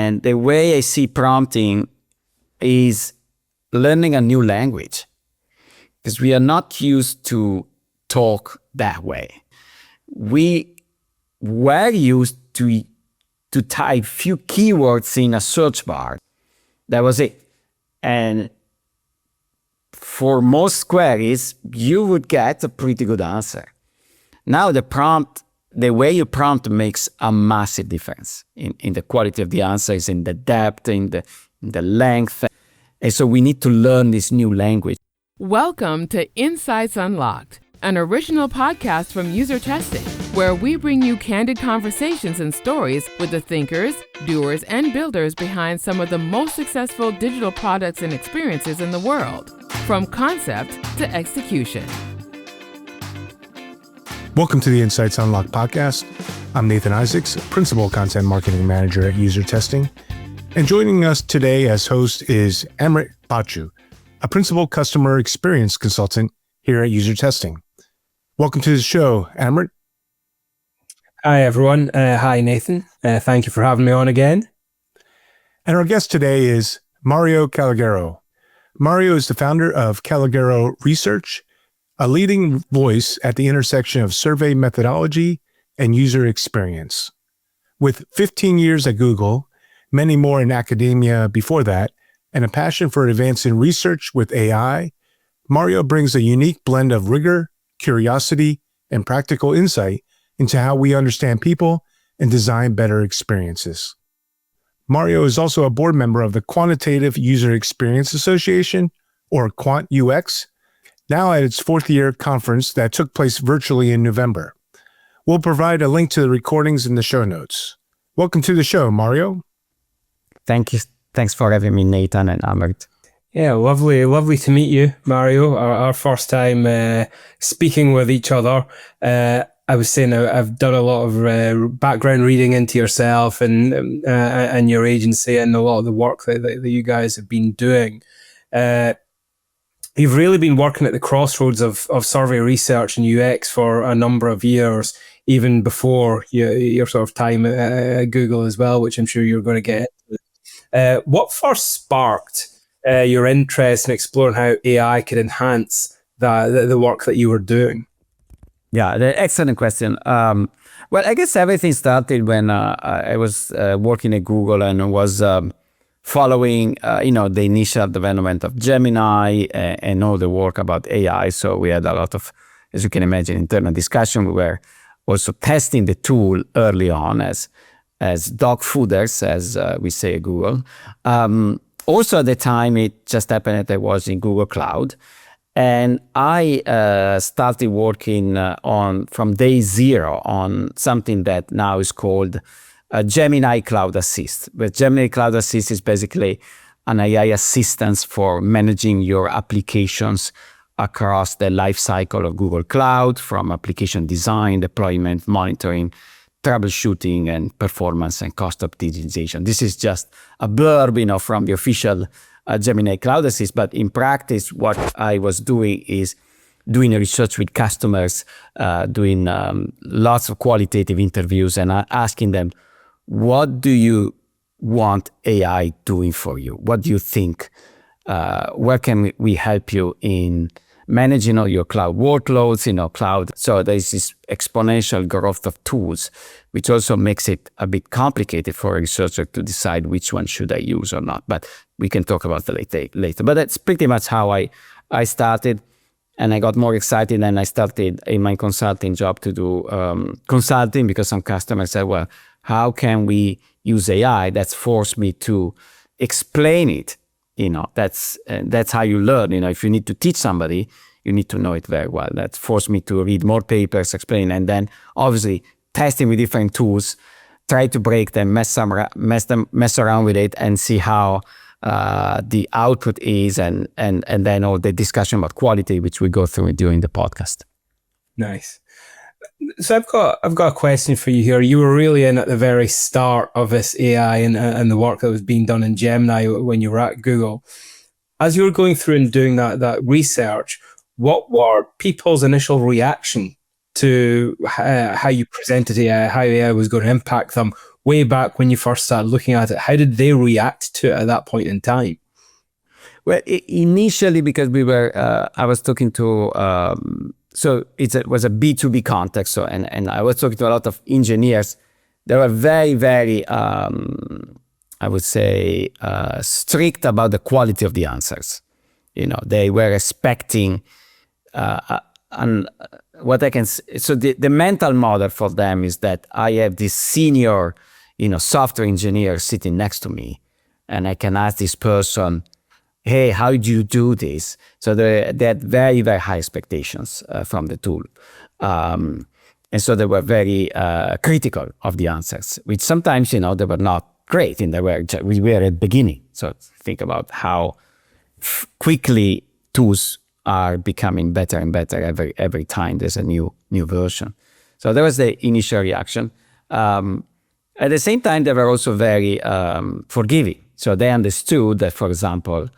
And the way I see prompting is learning a new language, because we are not used to talk that way. We were used to type few keywords in a search bar. That was it. And for most queries, you would get a pretty good answer. Now the way you prompt makes a massive difference in the quality of the answers, in the depth, in the length. And so we need to learn this new language. Welcome to Insights Unlocked, an original podcast from User Testing, where we bring you candid conversations and stories with the thinkers, doers, and builders behind some of the most successful digital products and experiences in the world, from concept to execution. Welcome to the Insights Unlocked podcast. I'm Nathan Isaacs, Principal Content Marketing Manager at User Testing. And joining us today as host is Amrit Bachu, a Principal Customer Experience Consultant here at User Testing. Welcome to the show, Amrit. Hi, everyone. Hi, Nathan. Thank you for having me on again. And our guest today is Mario Callegaro. Mario is the founder of Callegaro Research, a leading voice at the intersection of survey methodology and user experience. With 15 years at Google, many more in academia before that, and a passion for advancing research with AI, Mario brings a unique blend of rigor, curiosity, and practical insight into how we understand people and design better experiences. Mario is also a board member of the Quantitative User Experience Association, or Quant UX, now at its fourth year conference that took place virtually in November. We'll provide a link to the recordings in the show notes. Welcome to the show, Mario. Thank you. Thanks for having me, Nathan and Amrit. Yeah, lovely to meet you, Mario. Our first time speaking with each other. I was saying I've done a lot of background reading into yourself and your agency and a lot of the work that you guys have been doing. You've really been working at the crossroads of survey research and UX for a number of years, even before your sort of time at Google as well, which I'm sure you're going to get into. What first sparked your interest in exploring how AI could enhance the work that you were doing? Yeah, excellent question. Well, I guess everything started when I was working at Google and was following, the initial development of Gemini and all the work about AI. So we had a lot of, as you can imagine, internal discussion. We were also testing the tool early on as dog fooders, as we say at Google. Also at the time, it just happened that I was in Google Cloud. And I started working from day zero on something that now is called Gemini Cloud Assist. But Gemini Cloud Assist is basically an AI assistance for managing your applications across the life cycle of Google Cloud, from application design, deployment, monitoring, troubleshooting, and performance and cost optimization. This is just a blurb, from the official Gemini Cloud Assist, but in practice, what I was doing is doing research with customers, doing lots of qualitative interviews and asking them, what do you want AI doing for you? What do you think? Where can we help you in managing all your cloud workloads, cloud? So there's this exponential growth of tools, which also makes it a bit complicated for a researcher to decide which one should I use or not. But we can talk about that later. But that's pretty much how I started. And I got more excited and I started in my consulting job to do consulting, because some customers said, well, how can we use AI? That's forced me to explain it. That's how you learn. If you need to teach somebody, you need to know it very well. That forced me to read more papers, explain, and then obviously testing with different tools, try to break them, mess around with it, and see how the output is, and then all the discussion about quality, which we go through during the podcast. Nice. So I've got a question for you here. You were really in at the very start of this AI and the work that was being done in Gemini when you were at Google. As you were going through and doing that research, what were people's initial reaction to how you presented AI, how AI was going to impact them way back when you first started looking at it, how did they react to it at that point in time? Well, initially, because I was talking to, so it was a B2B context. So, and I was talking to a lot of engineers. They were very, very, I would say, strict about the quality of the answers. They were expecting, and what I can say, so the mental model for them is that I have this senior, software engineer sitting next to me, and I can ask this person, hey, how do you do this? So they had very, very high expectations from the tool. And so they were very critical of the answers, which sometimes, they were not great. And we were at the beginning. So think about how quickly tools are becoming better and better every time there's a new version. So that was the initial reaction. At the same time, they were also very forgiving. So they understood that, for example,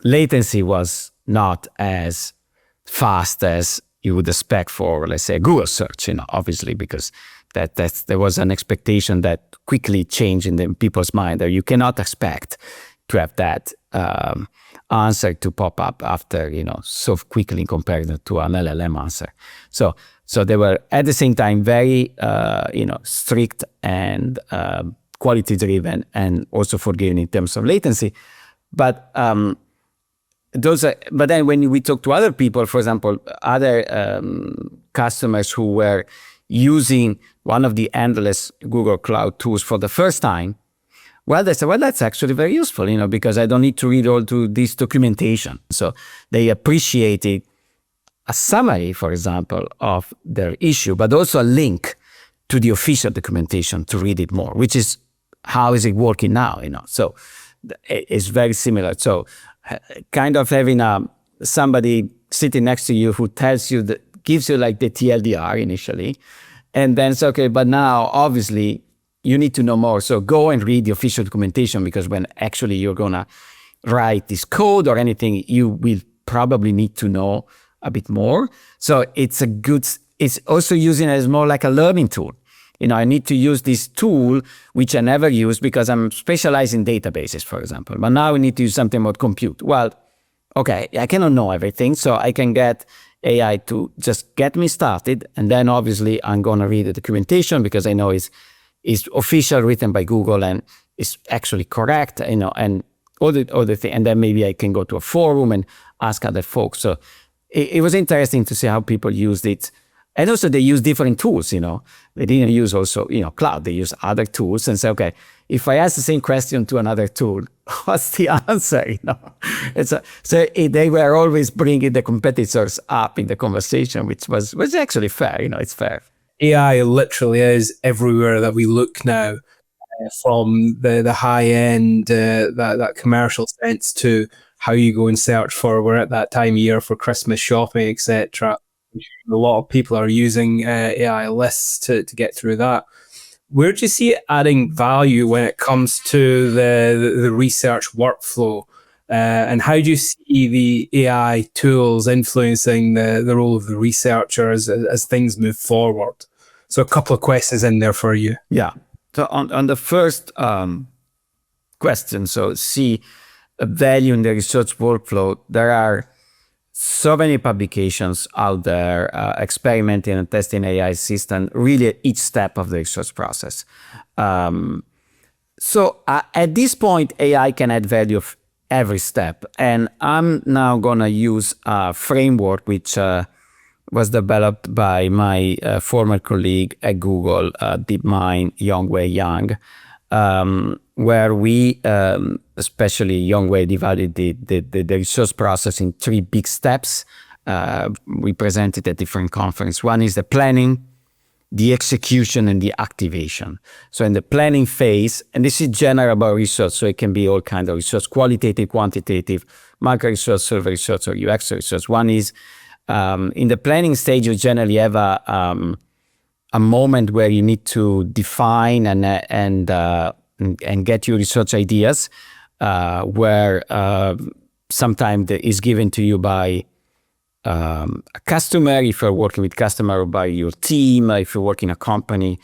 latency was not as fast as you would expect for, let's say, Google search, obviously, because there was an expectation that quickly changed in people's mind that you cannot expect to have that answer to pop up after, so quickly compared to an LLM answer. So they were at the same time very, strict and quality driven, and also forgiving in terms of latency. But but then when we talk to other people, for example, other customers who were using one of the endless Google Cloud tools for the first time, well, they said, well, that's actually very useful, because I don't need to read all to this documentation. So they appreciated a summary, for example, of their issue, but also a link to the official documentation to read it more, which is how is it working now, So it's very similar. So kind of having somebody sitting next to you who tells you, gives you like the TLDR initially, and then it's okay, but now obviously you need to know more. So go and read the official documentation, because when actually you're gonna write this code or anything, you will probably need to know a bit more. So it's also using it as more like a learning tool. I need to use this tool, which I never use because I'm specialized in databases, for example. But now I need to use something about compute. Well, okay, I cannot know everything, so I can get AI to just get me started. And then obviously I'm going to read the documentation because I know it's official, written by Google, and it's actually correct, and all the things. And then maybe I can go to a forum and ask other folks. So it was interesting to see how people used it. And also they use different tools, They didn't use also, cloud. They use other tools and say, okay, if I ask the same question to another tool, what's the answer, they were always bringing the competitors up in the conversation, which was actually fair, it's fair. AI literally is everywhere that we look now, from the high end, that commercial sense, to how you go and search for, we're at that time of year for Christmas shopping, etc. A lot of people are using AI lists to get through that. Where do you see it adding value when it comes to the research workflow? And how do you see the AI tools influencing the role of the researcher as things move forward? So a couple of questions in there for you. Yeah. So on the first question, so see a value in the research workflow, there are so many publications out there experimenting and testing AI system really at each step of the research process. So at this point, AI can add value of every step. And I'm now going to use a framework which was developed by my former colleague at Google, DeepMind, Yongwei Yang, where we, especially Yongwei, divided the research process in 3 big steps. We presented at different conferences. One is the planning, the execution, and the activation. So in the planning phase, and this is general about research, so it can be all kinds of research, qualitative, quantitative, market research, survey research, or UX research. One is in the planning stage, you generally have a moment where you need to define and get your research ideas, where sometimes is given to you by a customer, if you're working with customer, or by your team, if you're working in a company.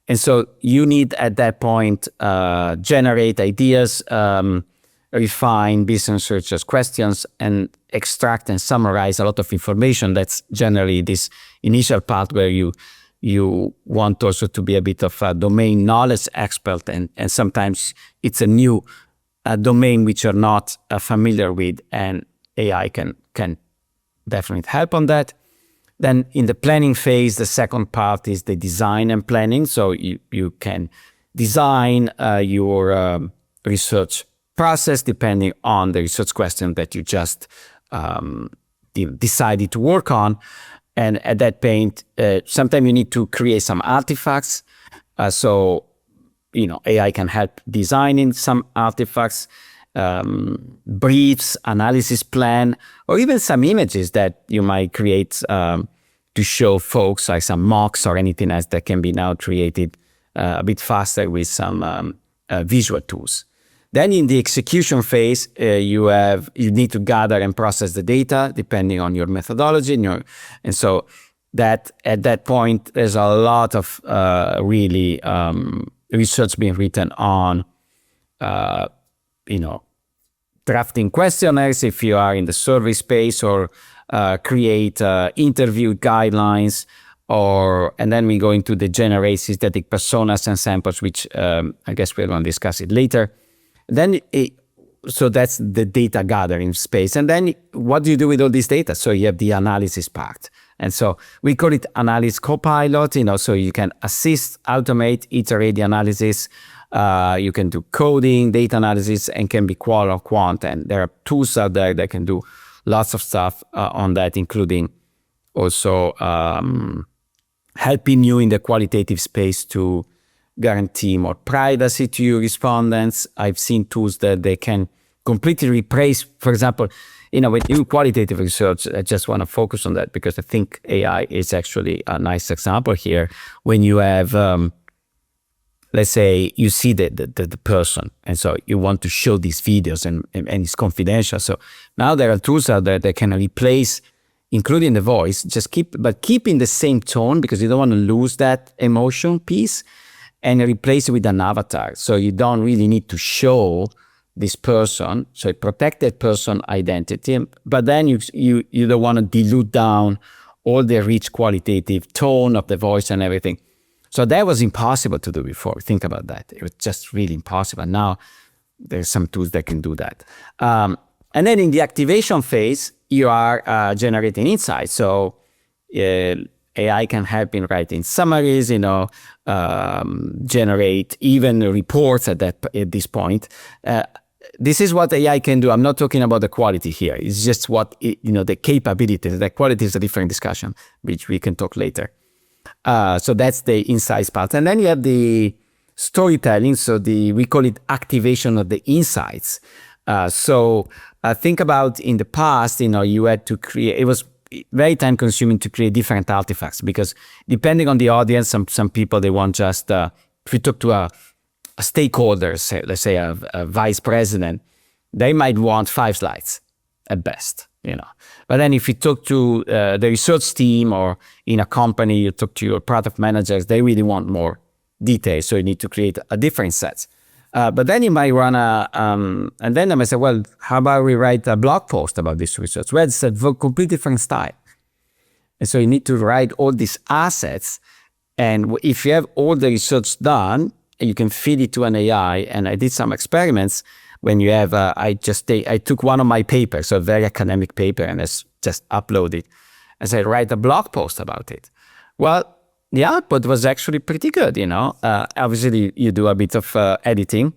And so you need at that point generate ideas, refine business research questions, and extract and summarize a lot of information. That's generally this initial part where you want also to be a bit of a domain knowledge expert, and sometimes it's a new domain which you're not familiar with, and AI can definitely help on that. Then in the planning phase, the second part is the design and planning. So you can design your research process depending on the research question that you just decided to work on. And at that point, sometimes you need to create some artifacts. So, AI can help designing some artifacts, briefs, analysis plan, or even some images that you might create to show folks, like some mocks or anything else that can be now created a bit faster with some visual tools. Then in the execution phase, you need to gather and process the data depending on your methodology, and so that at that point there's a lot of really research being written on, drafting questionnaires if you are in the survey space, or create interview guidelines, and then we go into the generate synthetic personas and samples, which I guess we're going to discuss it later. Then, so that's the data gathering space. And then what do you do with all this data? So you have the analysis part. And so we call it analysis copilot, so you can assist, automate, iterate the analysis. You can do coding, data analysis, and can be qual or quant. And there are tools out there that can do lots of stuff on that, including also helping you in the qualitative space to guarantee more privacy to your respondents. I've seen tools that they can completely replace, for example, with new qualitative research. I just want to focus on that because I think AI is actually a nice example here. When you have, let's say, you see the person, and so you want to show these videos, and it's confidential. So now there are tools out there that can replace, including the voice, but keeping the same tone, because you don't want to lose that emotion piece, and replace it with an avatar. So you don't really need to show this person. So it protects that person identity, but then you don't want to dilute down all the rich qualitative tone of the voice and everything. So that was impossible to do before. Think about that. It was just really impossible. Now there's some tools that can do that. And then in the activation phase, you are generating insights. So AI can help in writing summaries, generate even reports at this point. This is what AI can do. I'm not talking about the quality here. It's just the capabilities. The quality is a different discussion, which we can talk later. So that's the insights part. And then you have the storytelling. So we call it activation of the insights. So think about in the past, you had to create, it was very time consuming to create different artifacts, because depending on the audience, some people, they want just, if you talk to a stakeholder, let's say a vice president, they might want 5 slides at best, But then if you talk to the research team, or in a company, you talk to your product managers, they really want more details. So you need to create a different set. But then you might run and then I might say, well, how about we write a blog post about this research? Well, it's a completely different style. And so you need to write all these assets. And if you have all the research done, you can feed it to an AI. And I did some experiments when you have, I took one of my papers, so a very academic paper, and I just uploaded it. And said, write a blog post about it. Well, the output was actually pretty good, Obviously, you do a bit of editing,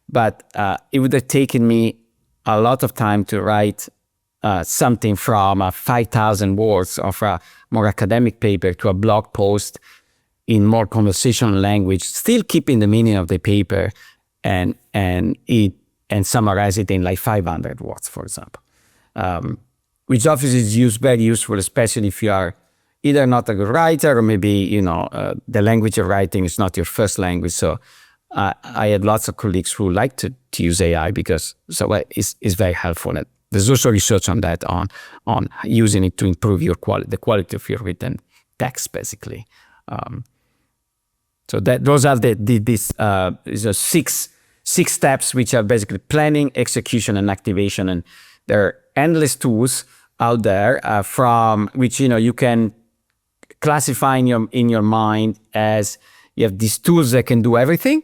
but it would have taken me a lot of time to write something from 5,000 words of a more academic paper to a blog post in more conversational language, still keeping the meaning of the paper, and summarize it in like 500 words, for example, which obviously is very useful, especially if you are either not a good writer, or maybe, the language you're writing is not your first language. So I had lots of colleagues who like to use AI because it's very helpful. And there's also research on that, on using it to improve the quality of your written text, basically. So those are these six steps, which are basically planning, execution, and activation. And there are endless tools out there from which you can classify in your mind as you have these tools that can do everything.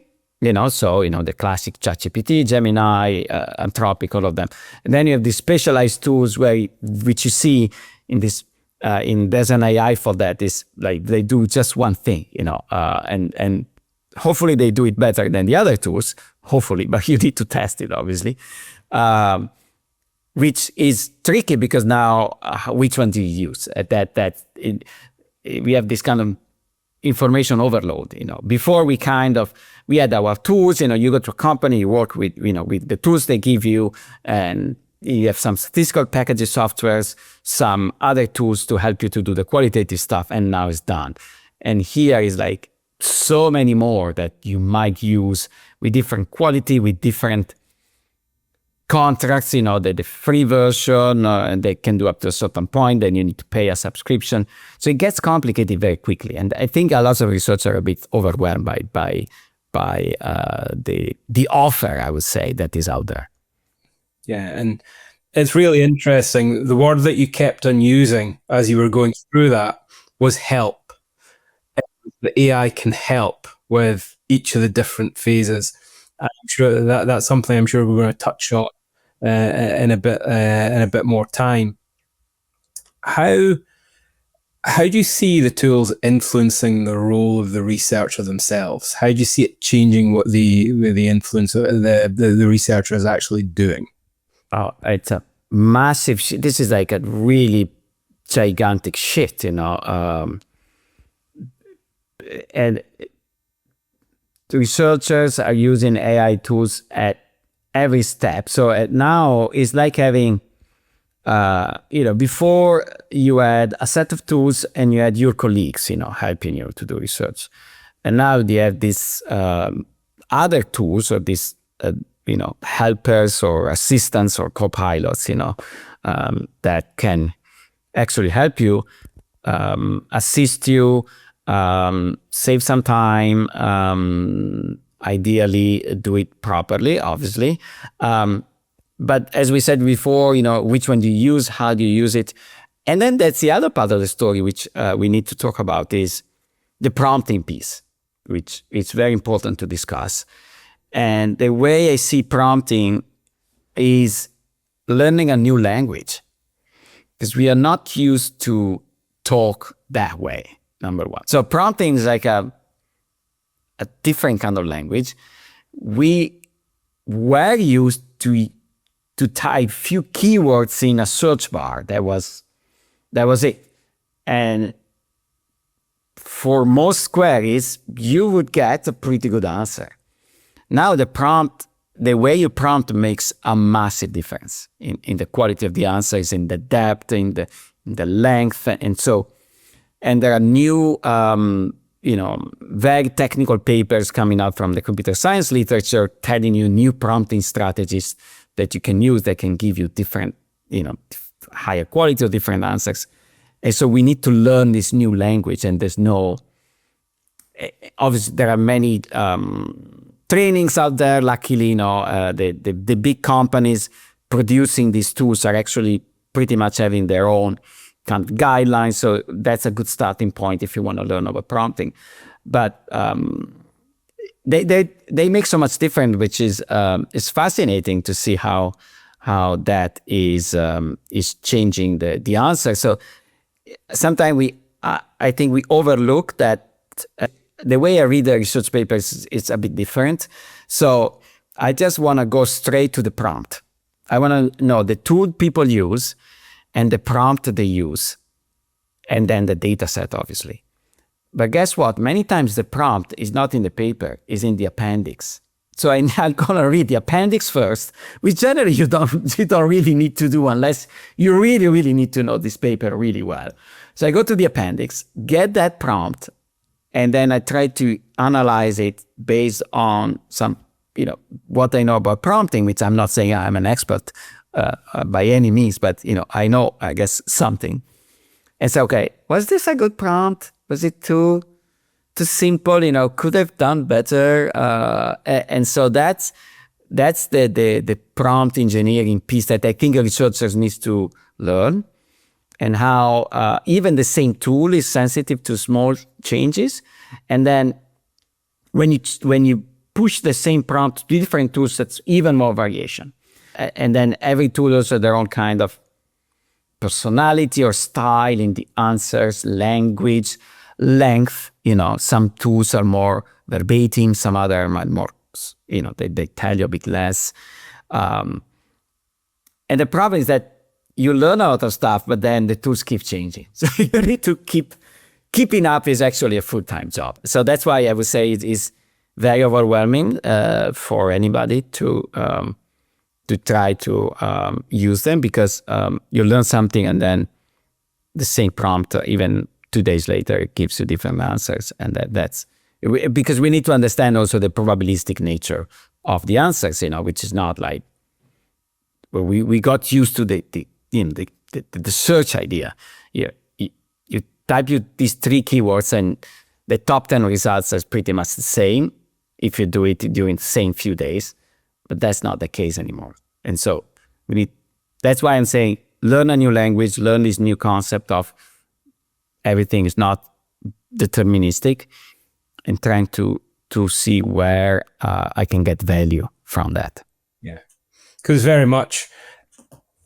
So the classic ChatGPT, Gemini, Anthropic, all of them. And then you have these specialized tools which you see in this. There's an AI for that. Is like they do just one thing, and hopefully they do it better than the other tools. Hopefully, but you need to test it, obviously, which is tricky because now which one do you use? We have this kind of information overload. Before we had our tools. You go to a company, you work with with the tools they give you, and you have some statistical packages, softwares, some other tools to help you to do the qualitative stuff, and now it's done. And here is like so many more that you might use with different quality, with different contracts, the free version, and they can do up to a certain point, then you need to pay a subscription. So it gets complicated very quickly. And I think a lot of researchers are a bit overwhelmed by the offer, I would say, that is out there. Yeah, and it's really interesting. The word that you kept on using as you were going through that was help. The AI can help with each of the different phases. I'm sure that's something I'm sure we're going to touch on in a bit more time. How do you see the tools influencing the role of the researcher themselves? How do you see it changing what the influence of the researcher is actually doing? Oh, it's a massive shift. This is like a really gigantic shift, and the researchers are using AI tools at every step. So now it's like having, before you had a set of tools and you had your colleagues, helping you to do research. And now you have these other tools or these, helpers or assistants or co-pilots, that can actually help you, assist you, save some time, ideally do it properly, obviously. But as we said before, which one do you use, how do you use it? And then that's the other part of the story, which we need to talk about, is the prompting piece, which is very important to discuss. And the way I see prompting is learning a new language, because we are not used to talk that way, number one. So prompting is like a different kind of language. We were used to type few keywords in a search bar. That was it. And for most queries, you would get a pretty good answer. Now the way you prompt makes a massive difference in the quality of the answers, in the depth, in the length, and there are new, very technical papers coming out from the computer science literature telling you new prompting strategies that you can use that can give you different, higher quality or different answers. And so we need to learn this new language, and obviously there are many trainings out there. Luckily, the big companies producing these tools are actually pretty much having their own kind of guidelines. So that's a good starting point if you want to learn about prompting. But they make so much difference, which is it's fascinating to see how that is changing the answer. So sometimes I think we overlook that. The way I read the research papers is a bit different. So I just want to go straight to the prompt. I want to know the tool people use and the prompt they use, and then the data set, obviously. But guess what? Many times the prompt is not in the paper, it's in the appendix. So I'm going to read the appendix first, which generally you don't really need to do unless you really, really need to know this paper really well. So I go to the appendix, get that prompt, and then I try to analyze it based on some, what I know about prompting, which I'm not saying I'm an expert by any means, but, I know, I guess, something. And so, okay, was this a good prompt? Was it too too simple, could have done better. And so that's the prompt engineering piece that I think researchers need to learn, and how even the same tool is sensitive to small changes. And then when you push the same prompt to different tools, that's even more variation. And then every tool also their own kind of personality or style in the answers, language, length. Some tools are more verbatim, some other are more, they tell you a bit less. And the problem is that you learn a lot of stuff, but then the tools keep changing. So you need to keeping up is actually a full-time job. So that's why I would say it is very overwhelming for anybody to try to use them, because you learn something and then the same prompt, even 2 days later, it gives you different answers. And that's because we need to understand also the probabilistic nature of the answers, which is not like, well, we got used to the search idea. You type these 3 keywords and the top 10 results are pretty much the same if you do it during the same few days, but that's not the case anymore. And so that's why I'm saying, learn a new language, learn this new concept of everything is not deterministic, and trying to see where I can get value from that. Yeah, because very much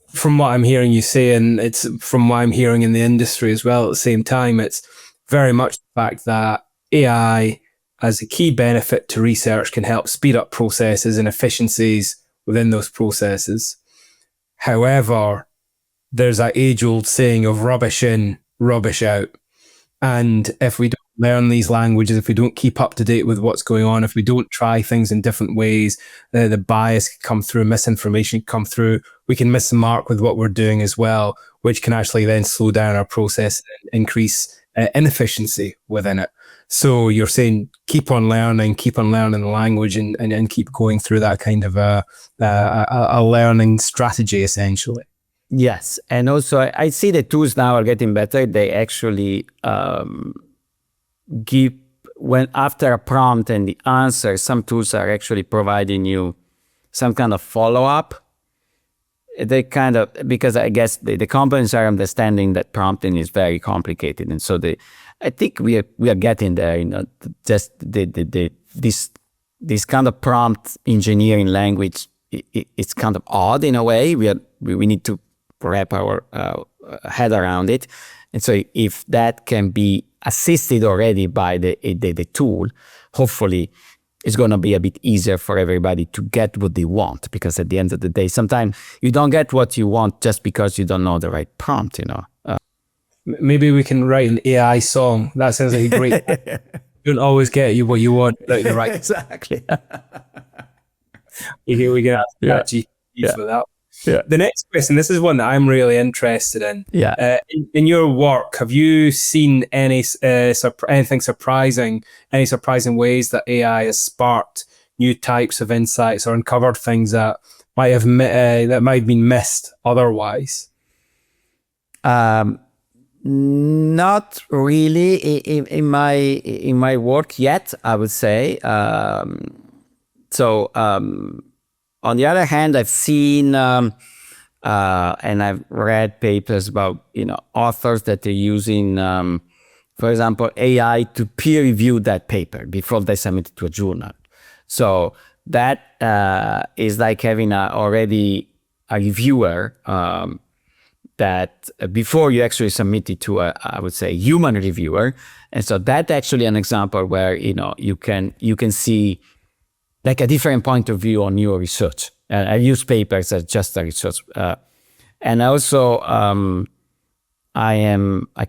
from what I'm hearing you say, and it's from what I'm hearing in the industry as well at the same time, it's very much the fact that AI as a key benefit to research can help speed up processes and efficiencies within those processes. However, there's that age-old saying of rubbish in, rubbish out. And if we don't learn these languages, if we don't keep up to date with what's going on, if we don't try things in different ways, the bias can come through, misinformation can come through, we can miss the mark with what we're doing as well, which can actually then slow down our process and increase inefficiency within it. So you're saying keep on learning the language and keep going through that kind of a learning strategy, essentially. Yes, and also I see the tools now are getting better. They actually give, when after a prompt and the answer, some tools are actually providing you some kind of follow-up. They kind of, because I guess the companies are understanding that prompting is very complicated, and so I think we are getting there. Just this kind of prompt engineering language, it's kind of odd in a way. We need to wrap our head around it, and so if that can be assisted already by the tool, hopefully it's going to be a bit easier for everybody to get what they want, because at the end of the day, sometimes you don't get what you want just because you don't know the right prompt, Maybe we can write an AI song. That sounds like a great... You don't always get what you want without the right... Exactly. We can ask GPT for that. Yeah. The next question, this is one that I'm really interested in. Yeah. In your work, have you seen anything surprising, any surprising ways that AI has sparked new types of insights or uncovered things that might have been missed otherwise? Not really in my work yet, I would say. On the other hand, I've seen and I've read papers about authors that are using, for example, AI to peer review that paper before they submit it to a journal. So that is like having already a reviewer that before you actually submit it to I would say, human reviewer. And so that's actually an example where you can see like a different point of view on your research. I use papers as just a research. And also, I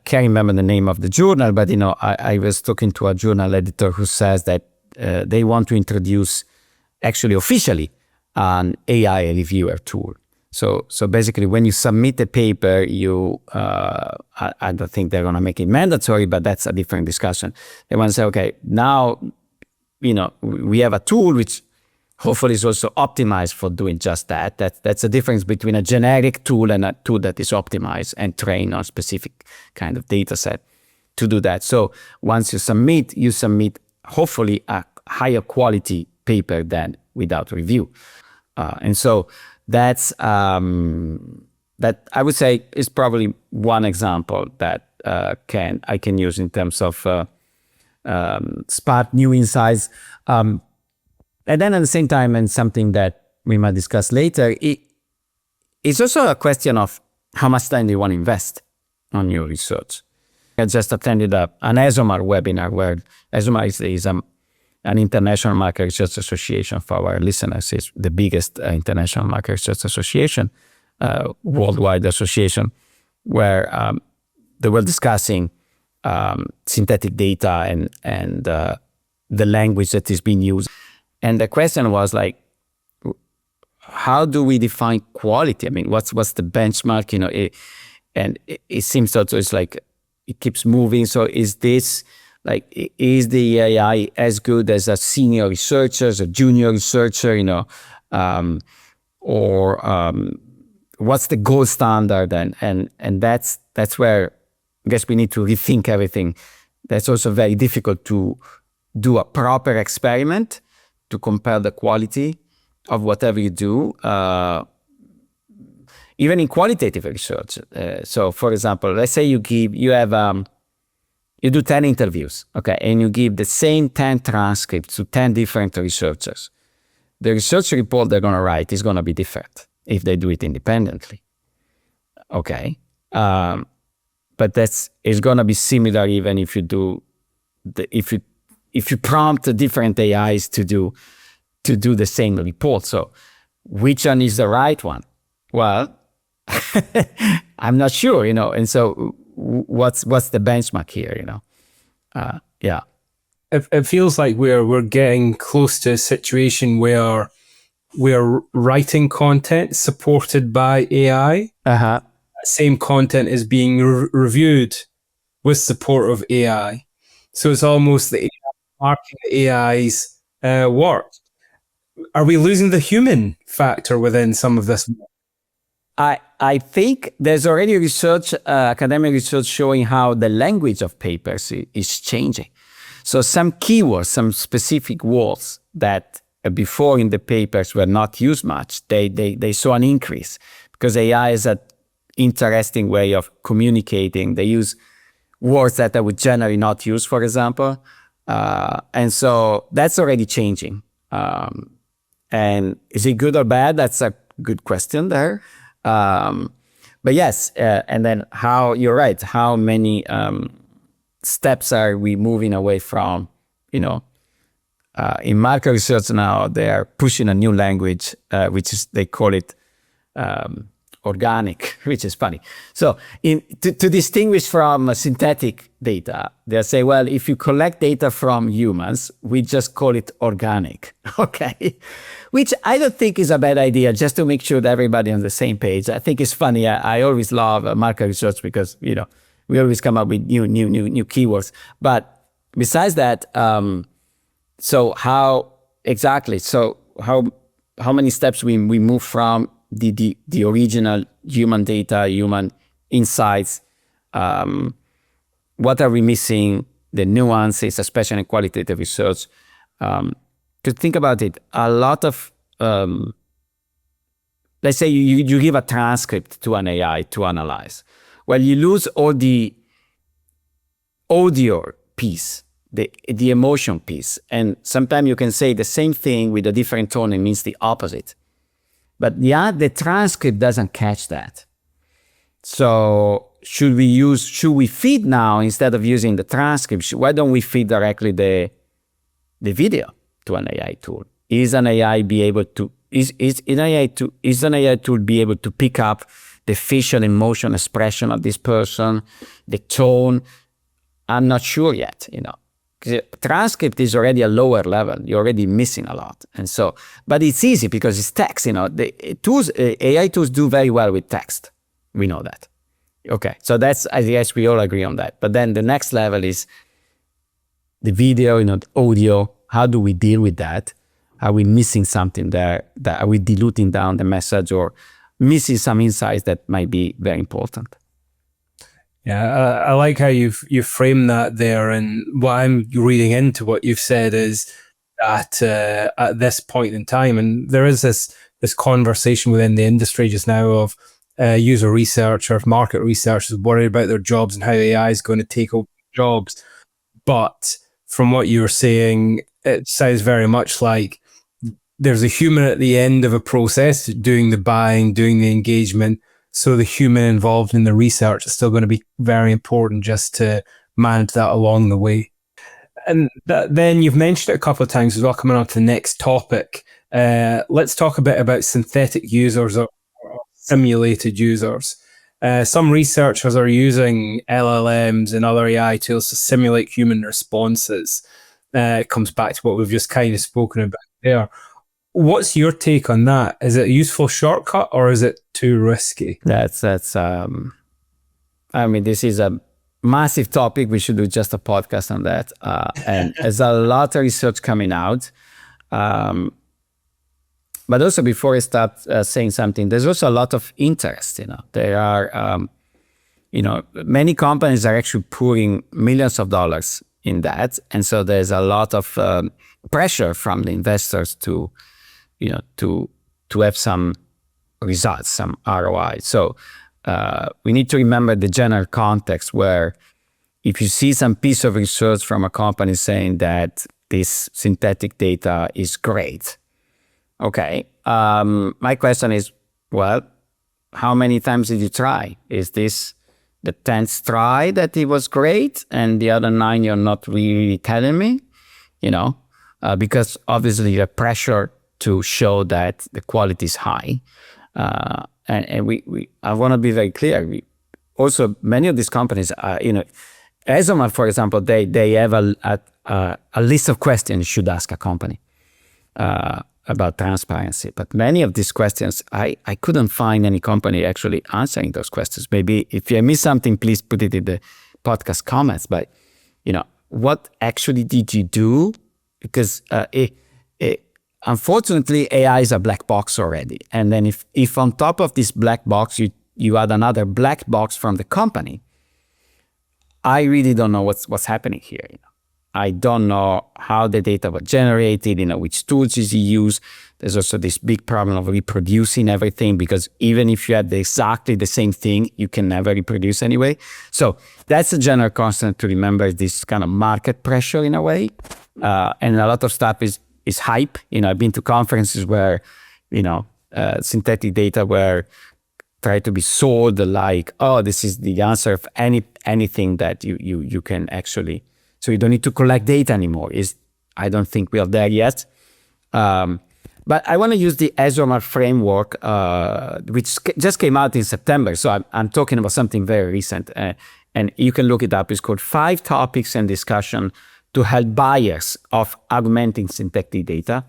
can't remember the name of the journal, but I was talking to a journal editor who says that they want to introduce actually officially an AI reviewer tool. So basically, when you submit a paper, I don't think they're going to make it mandatory, but that's a different discussion. They want to say, okay, now we have a tool which hopefully is also optimized for doing just that. That's a difference between a generic tool and a tool that is optimized and trained on a specific kind of data set. to do that. So once you submit hopefully a higher quality paper than without review. And so that's that I would say is probably one example that I can use in terms of spark new insights. And then at the same time, and something that we might discuss later, it's also a question of how much time do you want to invest on your research. I just attended an ESOMAR webinar where ESOMAR is an international market research association. For our listeners, it's the biggest international market research association, worldwide association, where they were discussing synthetic data and the language that is being used. And the question was like, how do we define quality? I mean, what's the benchmark? It seems also it's like it keeps moving. So is this like, is the AI as good as a senior researcher, as a junior researcher? What's the gold standard? And that's where I guess we need to rethink everything. That's also very difficult to do a proper experiment to compare the quality of whatever you do, even in qualitative research. So, for example, let's say you do 10 interviews, okay, and you give the same 10 transcripts to 10 different researchers. The research report they're going to write is going to be different if they do it independently, okay. But it's going to be similar even if you do if you prompt different AIs to do the same report. So which one is the right one? Well, I'm not sure, and so what's the benchmark here, yeah. It feels like we're getting close to a situation where we're writing content supported by AI. Uh-huh. Same content is being reviewed with support of AI. So it's almost the AI marking the AI's work. Are we losing the human factor within some of this? I think there's already research, academic research showing how the language of papers is changing. So some keywords, some specific words that before in the papers were not used much, they saw an increase because AI is an interesting way of communicating. They use words that I would generally not use, for example. And so that's already changing. And is it good or bad? That's a good question there. But yes, and then you're right, how many steps are we moving away from, in market research now, they are pushing a new language, they call it organic, which is funny. So to distinguish from synthetic data, they'll say, well, if you collect data from humans, we just call it organic, okay? Which I don't think is a bad idea, just to make sure that everybody on the same page. I think it's funny. I always love market research because, we always come up with new keywords. But besides that, so how many steps we move from the original human data, human insights, what are we missing, the nuances, especially in qualitative research. To think about it, a lot of, let's say you give a transcript to an AI to analyze. Well, you lose all the audio piece, the emotion piece. And sometimes you can say the same thing with a different tone, it means the opposite. But the transcript doesn't catch that. So should we feed now, instead of using the transcript, why don't we feed directly the video to an AI tool? Is an AI tool be able to pick up the facial emotion expression of this person, the tone? I'm not sure yet, Transcript is already a lower level. You're already missing a lot. And so, but it's easy because it's text, the AI tools do very well with text. We know that. Okay. So I guess we all agree on that. But then the next level is the video, the audio. How do we deal with that? Are we missing something there? Are we diluting down the message or missing some insights that might be very important? Yeah, I like how you've framed that there, and what I'm reading into what you've said is that at this point in time, and there is this conversation within the industry just now of user research or market researchers worried about their jobs and how AI is going to take over jobs. But from what you were saying, it sounds very much like there's a human at the end of a process doing the buying, doing the engagement. So the human involved in the research is still going to be very important just to manage that along the way. And then you've mentioned it a couple of times as well, coming on to the next topic. Let's talk a bit about synthetic users or simulated users. Some researchers are using LLMs and other AI tools to simulate human responses. It comes back to what we've just kind of spoken about there. What's your take on that? Is it a useful shortcut or is it too risky? That's I mean, this is a massive topic. We should do just a podcast on that. And there's a lot of research coming out. But also, before I start saying something, there's also a lot of interest. There are, many companies are actually pouring millions of dollars in that, and so there's a lot of pressure from the investors to have some results, some ROI. So we need to remember the general context where if you see some piece of research from a company saying that this synthetic data is great, okay, my question is, well, how many times did you try? Is this the 10th try that it was great and the other 9 you're not really telling me? Because obviously the pressure to show that the quality is high. And I want to be very clear. Also, many of these companies, Ezoma, for example, they have a list of questions you should ask a company about transparency. But many of these questions, I couldn't find any company actually answering those questions. Maybe if you miss something, please put it in the podcast comments. But, what actually did you do? Because unfortunately, AI is a black box already. And then if on top of this black box, you add another black box from the company, I really don't know what's happening here. I don't know how the data was generated, which tools is used. There's also this big problem of reproducing everything, because even if you had exactly the same thing, you can never reproduce anyway. So that's a general constant to remember, this kind of market pressure in a way. And a lot of stuff is hype. I've been to conferences where, synthetic data were tried to be sold like, oh, this is the answer of anything that you can actually. So you don't need to collect data anymore. I don't think we are there yet. But I want to use the Ezoma framework, which just came out in September. So I'm talking about something very recent. And you can look it up. It's called 5 Topics and Discussion to Help Buyers of Augmenting Synthetic Data.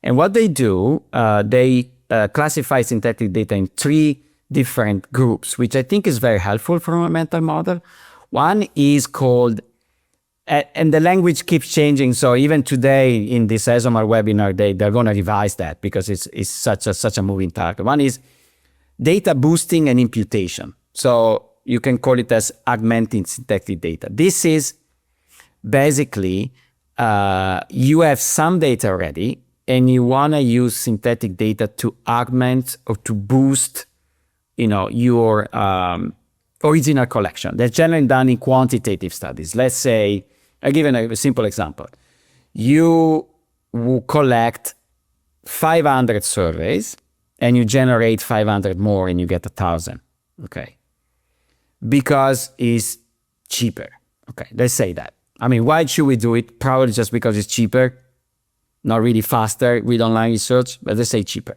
And what they do, they classify synthetic data in 3 different groups, which I think is very helpful from a mental model. One is called, and the language keeps changing. So even today in this Ezoma webinar, they're going to revise that because it's such a moving target. One is data boosting and imputation. So you can call it as augmenting synthetic data. This is basically, you have some data already and you want to use synthetic data to augment or to boost, your original collection. That's generally done in quantitative studies. Let's say, I'll give you a simple example. You will collect 500 surveys and you generate 500 more and you get 1,000, okay? Because it's cheaper, okay? Let's say that. I mean, why should we do it? Probably just because it's cheaper, not really faster with online research, but let's say cheaper.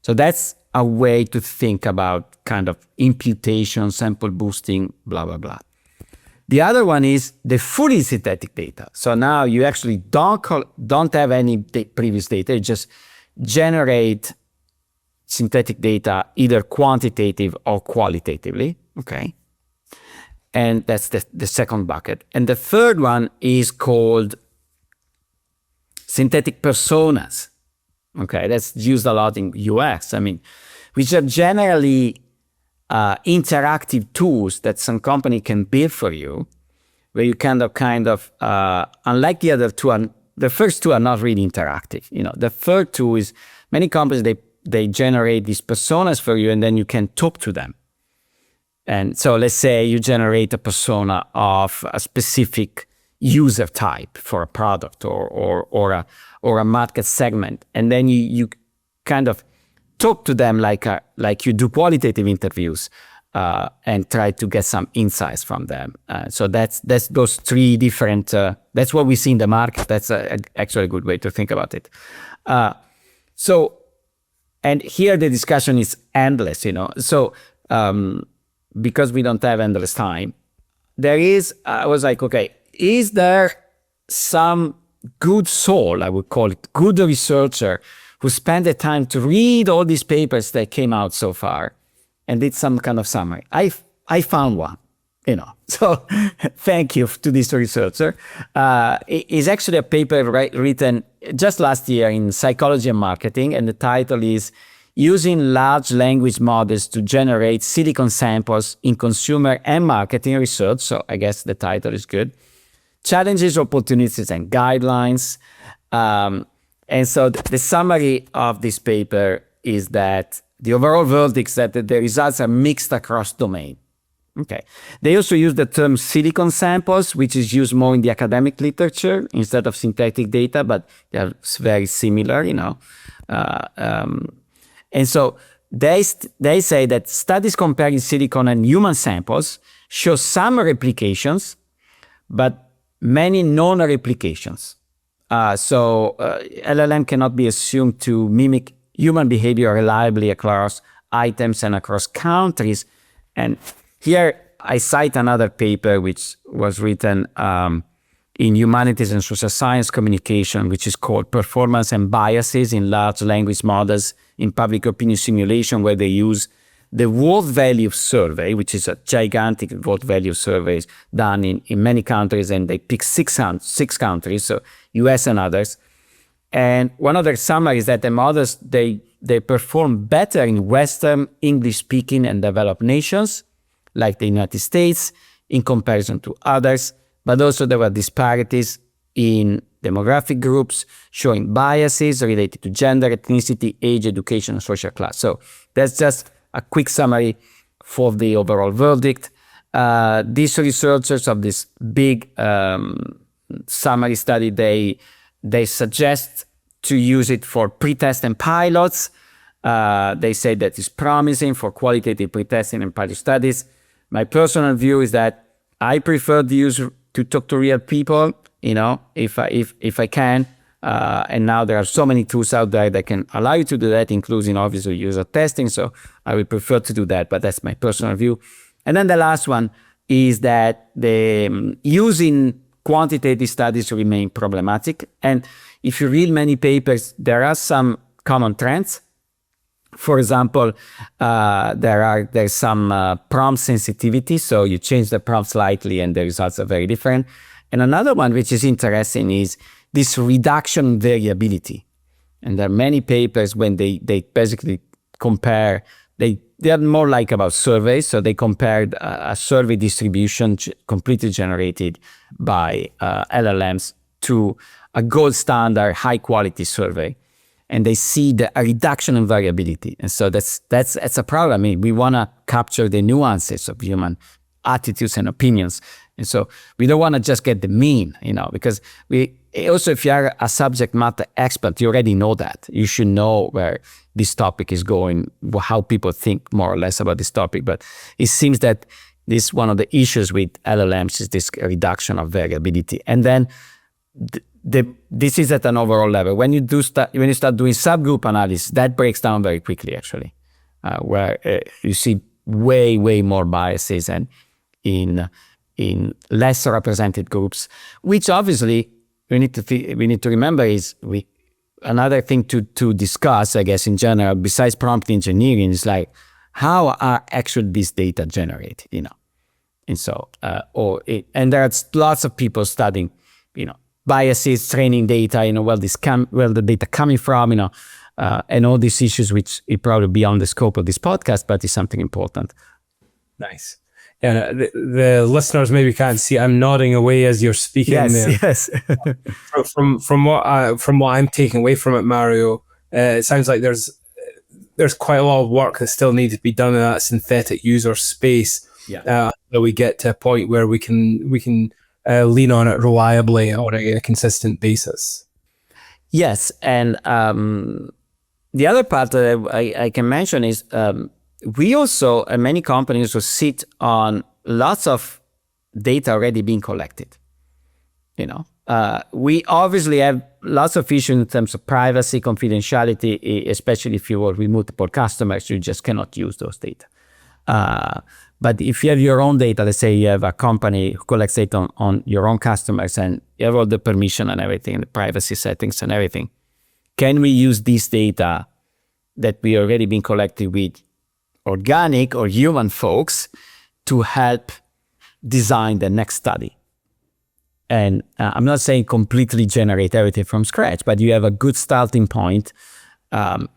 So that's a way to think about kind of imputation, sample boosting, blah, blah, blah. The other one is the fully synthetic data. So now you actually don't have any previous data, you just generate synthetic data either quantitative or qualitatively, okay? And that's the second bucket. And the third one is called synthetic personas. Okay, that's used a lot in UX. I mean, which are generally interactive tools that some company can build for you, where you kind of unlike the other two, the first two are not really interactive. The third two is many companies, they generate these personas for you, and then you can talk to them. And so let's say you generate a persona of a specific user type for a product or a market segment, and then you kind of talk to them like you do qualitative interviews, and try to get some insights from them. So that's those three different. That's what we see in the market. That's actually a good way to think about it. And here the discussion is endless. So because we don't have endless time, I was like, okay, is there some good soul, I would call it, good researcher who spent the time to read all these papers that came out so far and did some kind of summary? I found one, So thank you to this researcher. It's actually a paper written just last year in Psychology and Marketing, and the title is Using Large Language Models to Generate Silicon Samples in Consumer and Marketing Research. So I guess the title is good. Challenges, Opportunities, and Guidelines. And so the summary of this paper is that the overall verdict is that the results are mixed across domain. Okay. They also use the term silicon samples, which is used more in the academic literature instead of synthetic data, but they're very similar, And so they say that studies comparing silicon and human samples show some replications, but many non-replications. So LLM cannot be assumed to mimic human behavior reliably across items and across countries. And here I cite another paper which was written in Humanities and Social Science Communication, which is called Performance and Biases in Large Language Models in Public Opinion Simulation, where they use the world value survey, which is a gigantic world value survey done in many countries, and they pick six countries, so US and others. And one of their summaries is that the models, they perform better in Western English-speaking and developed nations, like the United States, in comparison to others. But also there were disparities in demographic groups, showing biases related to gender, ethnicity, age, education, and social class. So that's just a quick summary for the overall verdict. These researchers of this big summary study, they suggest to use it for pretest and pilots. They say that it's promising for qualitative pretesting and pilot studies. My personal view is that I prefer to talk to real people, if I can. And now there are so many tools out there that can allow you to do that, including obviously user testing. So I would prefer to do that, but that's my personal view. And then the last one is that using quantitative studies remain problematic. And if you read many papers, there are some common trends. For example, there's some prompt sensitivity. So you change the prompt slightly and the results are very different. And another one which is interesting is this reduction in variability. And there are many papers when they basically compare, they are more like about surveys. So they compared a survey distribution completely generated by LLMs to a gold standard high quality survey. And they see a reduction in variability. And so that's a problem. I mean, we want to capture the nuances of human attitudes and opinions. And so we don't want to just get the mean, because also if you are a subject matter expert, you already know that. You should know where this topic is going, how people think more or less about this topic. But it seems that this one of the issues with LLMs is this reduction of variability. And then this is at an overall level. When you start doing subgroup analysis, that breaks down very quickly, actually, where you see way more biases and in less represented groups, which obviously we need to remember is another thing to discuss, I guess, in general, besides prompt engineering, is like how are actually these data generated, and so and there are lots of people studying, biases, training data, where the data coming from, and all these issues, which is probably beyond the scope of this podcast, but is something important Nice. Yeah, the listeners maybe can't see. I'm nodding away as you're speaking there. Yes. From what I'm taking away from it, Mario, it sounds like there's quite a lot of work that still needs to be done in that synthetic user space. Yeah. That we get to a point where we can lean on it reliably on a consistent basis. Yes, and the other part that I can mention is we also, many companies will sit on lots of data already being collected. We obviously have lots of issues in terms of privacy, confidentiality, especially if you work with multiple customers, you just cannot use those data. But if you have your own data, let's say you have a company who collects data on your own customers and you have all the permission and everything, the privacy settings and everything, can we use this data that we already been collected with organic or human folks to help design the next study? And I'm not saying completely generate everything from scratch, but you have a good starting point to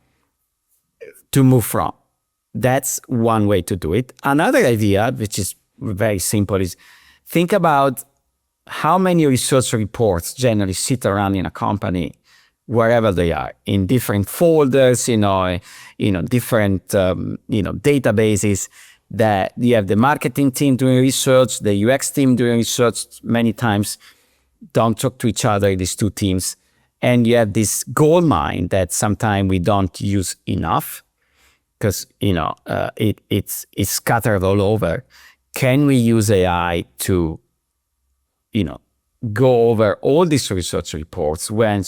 move from. That's one way to do it. Another idea, which is very simple, is think about how many research reports generally sit around in a company, wherever they are, in different folders, different, databases. That you have the marketing team doing research, the UX team doing research. Many times don't talk to each other, these two teams, and you have this gold mine that sometimes we don't use enough because it's scattered all over. Can we use AI to go over all these research reports when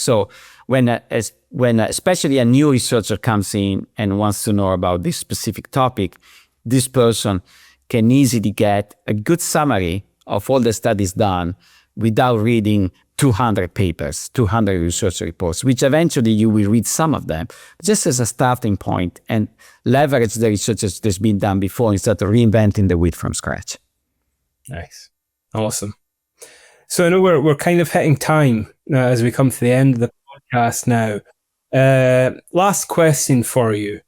especially a new researcher comes in and wants to know about this specific topic, this person can easily get a good summary of all the studies done without reading 200 papers, 200 research reports, which eventually you will read some of them, just as a starting point and leverage the research that's been done before instead of reinventing the wheel from scratch. Nice. Awesome. So I know we're kind of hitting time as we come to the end of the podcast now. Last question for you.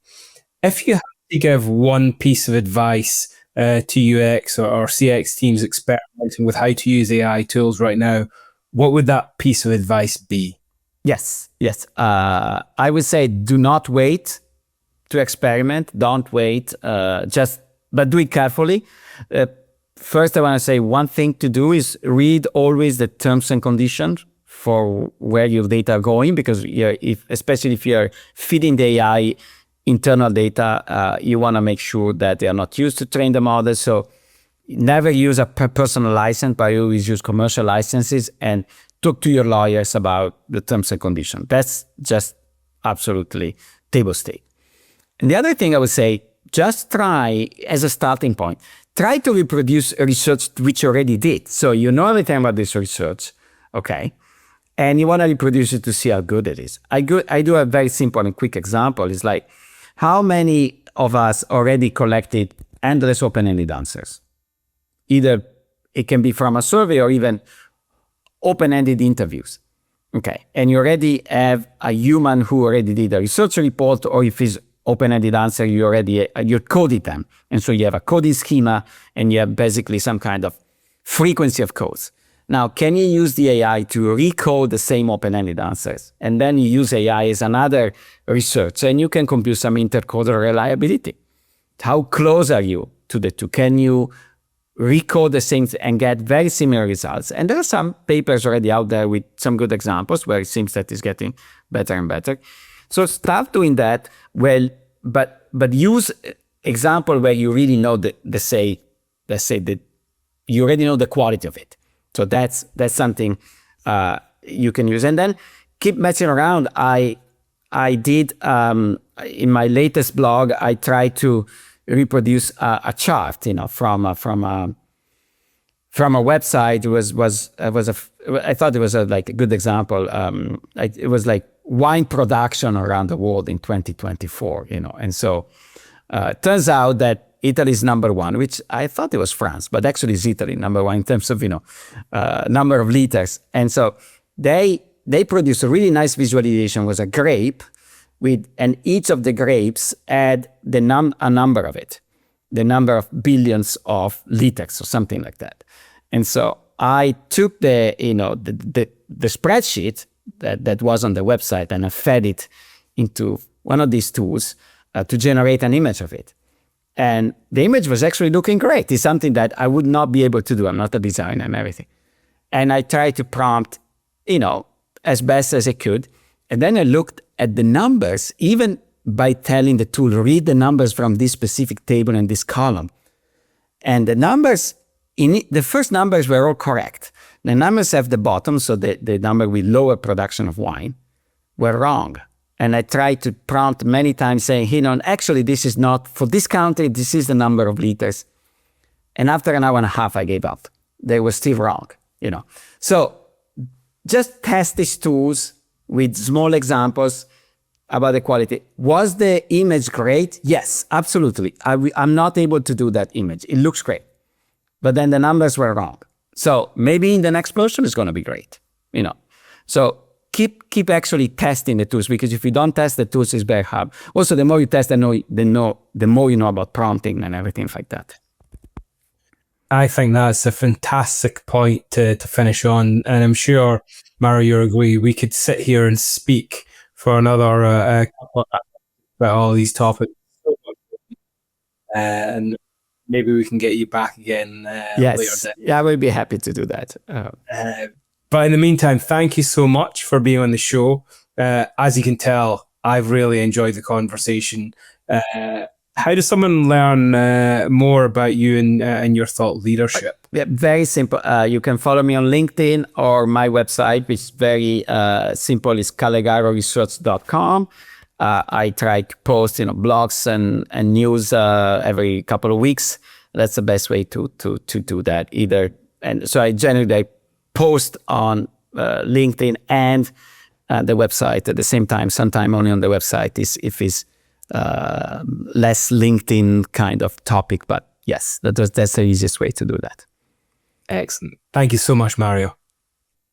If you had to give one piece of advice to UX or CX teams experimenting with how to use AI tools right now, what would that piece of advice be? Yes. I would say do not wait to experiment. Don't wait. But do it carefully. First, I want to say one thing to do is read always the terms and conditions for where your data are going, because especially if you're feeding the AI internal data, you want to make sure that they are not used to train the model. So never use a personal license, but always use commercial licenses and talk to your lawyers about the terms and conditions. That's just absolutely table stake. And the other thing I would say, just try as a starting point, try to reproduce research which you already did. So you know everything about this research, okay? And you want to reproduce it to see how good it is. I do a very simple and quick example. It's like, how many of us already collected endless open-ended answers? Either it can be from a survey or even open-ended interviews. Okay, and you already have a human who already did a research report, or if it's open-ended answer, you coded them. And so you have a coding schema and you have basically some kind of frequency of codes. Now, can you use the AI to recode the same open-ended answers? And then you use AI as another research, and you can compute some intercoder reliability. How close are you to the two? Can you recode the same and get very similar results? And there are some papers already out there with some good examples where it seems that it's getting better and better. So start doing that well, but use example where you really know let's say that you already know the quality of it. So that's something you can use, and then keep messing around. I did in my latest blog, I tried to reproduce a chart, from a website. I thought it was a good example. It was like wine production around the world in 2024, and so turns out that Italy is number one, which I thought it was France, but actually it's Italy, number one in terms of, number of liters. And so they produced a really nice visualization, was a grape and each of the grapes had a number of it. the number of billions of liters or something like that. And so I took the spreadsheet that was on the website, and I fed it into one of these tools to generate an image of it. And the image was actually looking great. It's something that I would not be able to do. I'm not a designer and everything. And I tried to prompt, as best as I could. And then I looked at the numbers, even by telling the tool, read the numbers from this specific table and this column. And the numbers, the first numbers were all correct. The numbers at the bottom, so the number with lower production of wine, were wrong. And I tried to prompt many times saying, actually, this is not, for this country, this is the number of liters. And after an hour and a half, I gave up. They were still wrong, So just test these tools with small examples about the quality. Was the image great? Yes, absolutely. I'm not able to do that image. It looks great. But then the numbers were wrong. So maybe in the next version it's going to be great, So keep actually testing the tools, because if you don't test the tools, it's very hard. Also, the more you test, the more you know about prompting and everything like that. I think that's a fantastic point to finish on. And I'm sure, Mario, you agree, we could sit here and speak for another couple of hours about all these topics. And maybe we can get you back again later. Yeah, I would be happy to do that. But in the meantime, thank you so much for being on the show. As you can tell, I've really enjoyed the conversation. How does someone learn more about you and your thought leadership? Yeah, very simple. You can follow me on LinkedIn or my website, which is very simple. It's callegaroresearch.com. I try to post, blogs and news every couple of weeks. That's the best way to do that. So I generally post on LinkedIn and the website at the same time. Sometime only on the website if it's less LinkedIn kind of topic. But yes, that's the easiest way to do that. Excellent. Thank you so much, Mario.